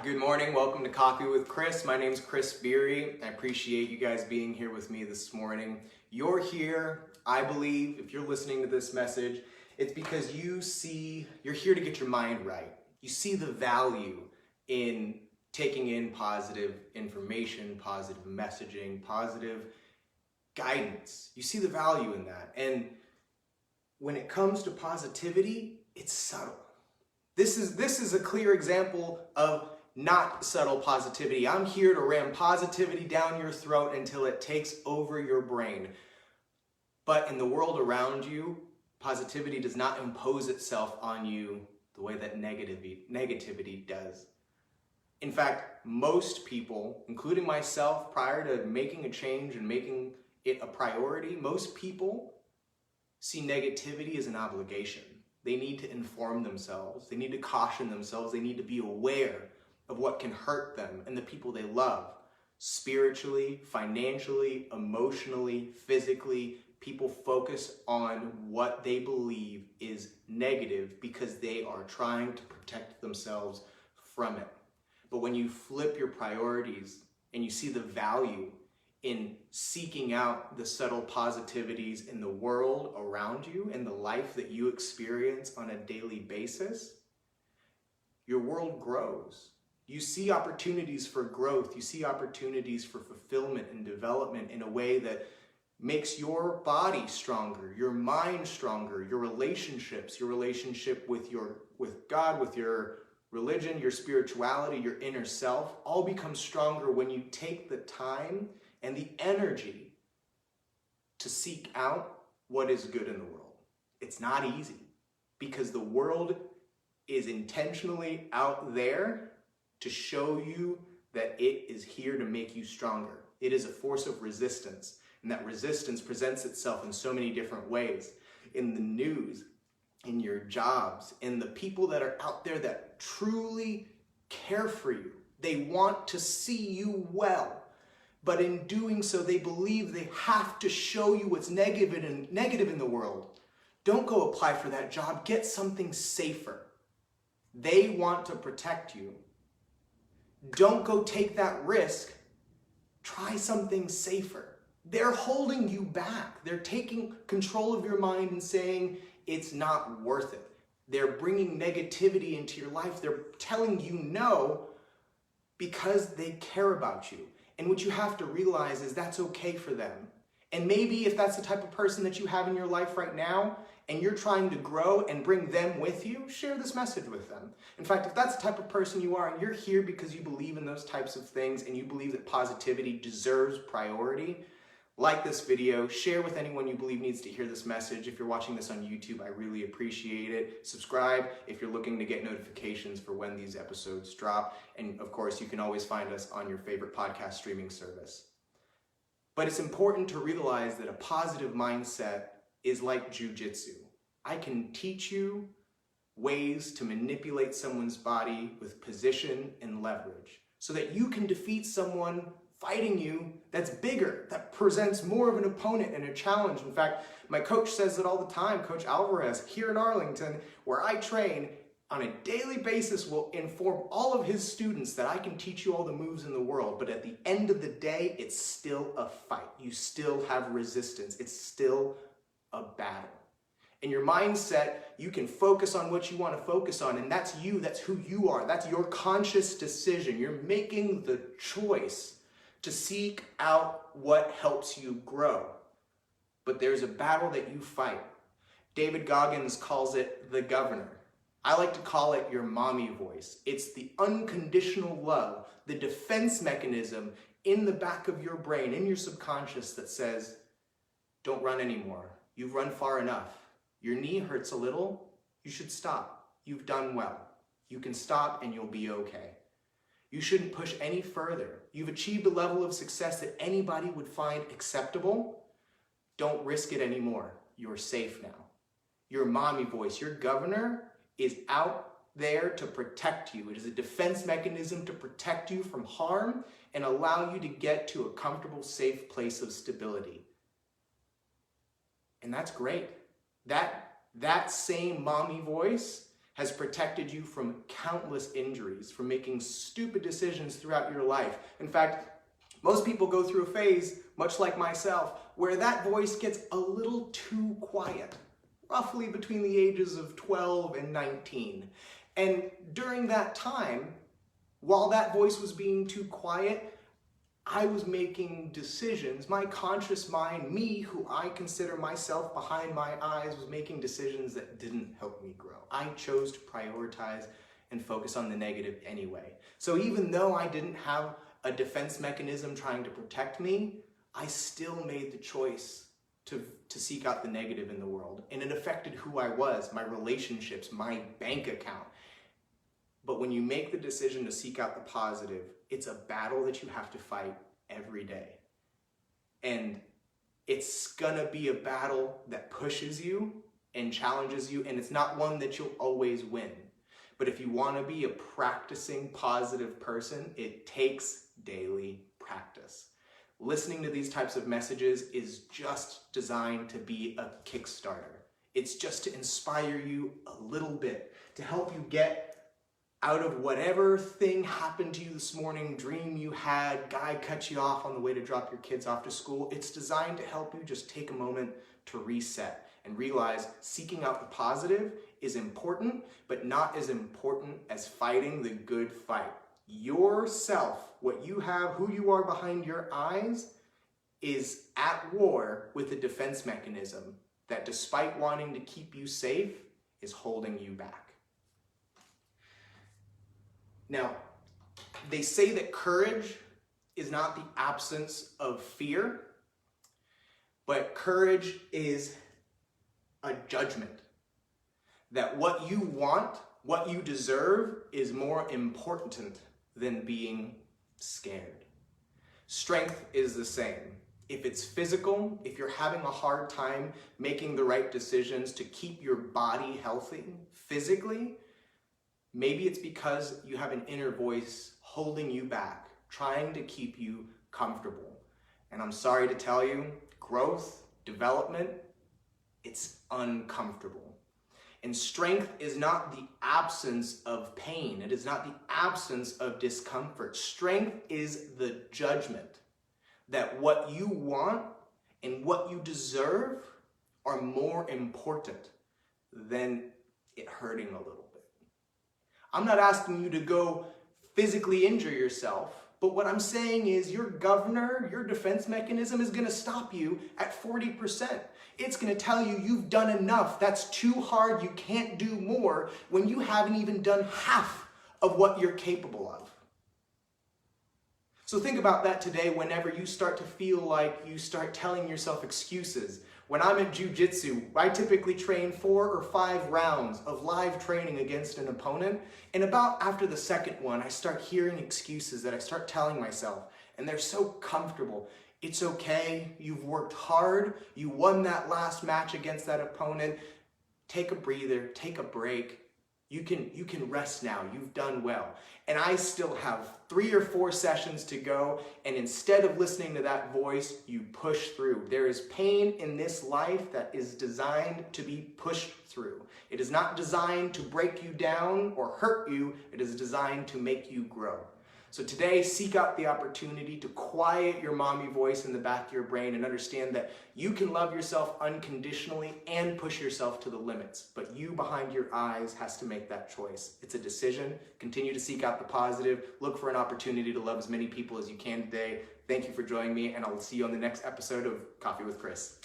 Good morning. Welcome to Coffee with Chris. My name's Chris Beery. I appreciate you guys being here with me this morning. You're here, I believe, if you're listening to this message, it's because you're here to get your mind right. You see the value in taking in positive information, positive messaging, positive guidance. You see the value in that. And when it comes to positivity, it's subtle. This is a clear example of not subtle positivity. I'm here to ram positivity down your throat until it takes over your brain. But in the world around you, positivity does not impose itself on you the way that negativity does. In fact, most people, including myself, prior to making a change and making it a priority, most people see negativity as an obligation. They need to inform themselves. They need to caution themselves. They need to be aware of what can hurt them and the people they love. Spiritually, financially, emotionally, physically, people focus on what they believe is negative because they are trying to protect themselves from it. But when you flip your priorities and you see the value in seeking out the subtle positivities in the world around you and the life that you experience on a daily basis, your world grows. You see opportunities for growth. You see opportunities for fulfillment and development in a way that makes your body stronger, your mind stronger, your relationships, your relationship with God, with your religion, your spirituality, your inner self, all become stronger when you take the time and the energy to seek out what is good in the world. It's not easy because the world is intentionally out there to show you that it is here to make you stronger. It is a force of resistance, and that resistance presents itself in so many different ways. In the news, in your jobs, in the people that are out there that truly care for you. They want to see you well. But in doing so, they believe they have to show you what's negative in the world. Don't go apply for that job. Get something safer. They want to protect you. Don't go take that risk. Try something safer. They're holding you back. They're taking control of your mind and saying it's not worth it. They're bringing negativity into your life. They're telling you no because they care about you. And what you have to realize is that's okay for them. And maybe if that's the type of person that you have in your life right now, and you're trying to grow and bring them with you, share this message with them. In fact, if that's the type of person you are and you're here because you believe in those types of things and you believe that positivity deserves priority, like this video, share with anyone you believe needs to hear this message. If you're watching this on YouTube, I really appreciate it. Subscribe if you're looking to get notifications for when these episodes drop. And of course, you can always find us on your favorite podcast streaming service. But it's important to realize that a positive mindset is like jujitsu. I can teach you ways to manipulate someone's body with position and leverage so that you can defeat someone fighting you that's bigger, that presents more of an opponent and a challenge. In fact, my coach says it all the time, Coach Alvarez, here in Arlington, where I train on a daily basis, will inform all of his students that I can teach you all the moves in the world, but at the end of the day, it's still a fight. You still have resistance. It's still a battle. In your mindset, you can focus on what you want to focus on, and that's you, that's who you are. That's your conscious decision. You're making the choice to seek out what helps you grow. But there's a battle that you fight. David Goggins calls it the governor. I like to call it your mommy voice. It's the unconditional love, the defense mechanism in the back of your brain, in your subconscious that says, don't run anymore. You've run far enough. Your knee hurts a little. You should stop. You've done well. You can stop and you'll be okay. You shouldn't push any further. You've achieved a level of success that anybody would find acceptable. Don't risk it anymore. You're safe now. Your mommy voice, your governor, is out there to protect you. It is a defense mechanism to protect you from harm and allow you to get to a comfortable, safe place of stability. And that's great. That same mommy voice has protected you from countless injuries, from making stupid decisions throughout your life. In fact, most people go through a phase, much like myself, where that voice gets a little too quiet, roughly between the ages of 12 and 19. And during that time, while that voice was being too quiet, I was making decisions. My conscious mind, me, who I consider myself behind my eyes, was making decisions that didn't help me grow. I chose to prioritize and focus on the negative anyway. So even though I didn't have a defense mechanism trying to protect me, I still made the choice to seek out the negative in the world. And it affected who I was, my relationships, my bank account. But when you make the decision to seek out the positive, it's a battle that you have to fight every day. And it's gonna be a battle that pushes you and challenges you, and it's not one that you'll always win. But if you wanna be a practicing positive person, it takes daily practice. Listening to these types of messages is just designed to be a Kickstarter. It's just to inspire you a little bit, to help you get out of whatever thing happened to you this morning, dream you had, guy cut you off on the way to drop your kids off to school. It's designed to help you just take a moment to reset and realize seeking out the positive is important, but not as important as fighting the good fight. Yourself, what you have, who you are behind your eyes, is at war with a defense mechanism that, despite wanting to keep you safe, is holding you back. Now, they say that courage is not the absence of fear, but courage is a judgment. That what you want, what you deserve, is more important than being scared. Strength is the same. If it's physical, if you're having a hard time making the right decisions to keep your body healthy physically, maybe it's because you have an inner voice holding you back, trying to keep you comfortable. And I'm sorry to tell you, growth, development, it's uncomfortable. And strength is not the absence of pain. It is not the absence of discomfort. Strength is the judgment that what you want and what you deserve are more important than it hurting a little bit. I'm not asking you to go physically injure yourself, but what I'm saying is your governor, your defense mechanism is going to stop you at 40%. It's going to tell you you've done enough. That's too hard. You can't do more when you haven't even done half of what you're capable of. So think about that today whenever you start to feel like you start telling yourself excuses. When I'm at jiu-jitsu, I typically train 4 or 5 rounds of live training against an opponent. And about after the second one, I start hearing excuses that I start telling myself. And they're so comfortable. It's okay. You've worked hard. You won that last match against that opponent. Take a breather. Take a break. You can rest now. You've done well. And I still have 3 or 4 sessions to go. And instead of listening to that voice, you push through. There is pain in this life that is designed to be pushed through. It is not designed to break you down or hurt you. It is designed to make you grow. So today, seek out the opportunity to quiet your mommy voice in the back of your brain and understand that you can love yourself unconditionally and push yourself to the limits. But you behind your eyes has to make that choice. It's a decision. Continue to seek out the positive. Look for an opportunity to love as many people as you can today. Thank you for joining me, and I'll see you on the next episode of Coffee with Chris.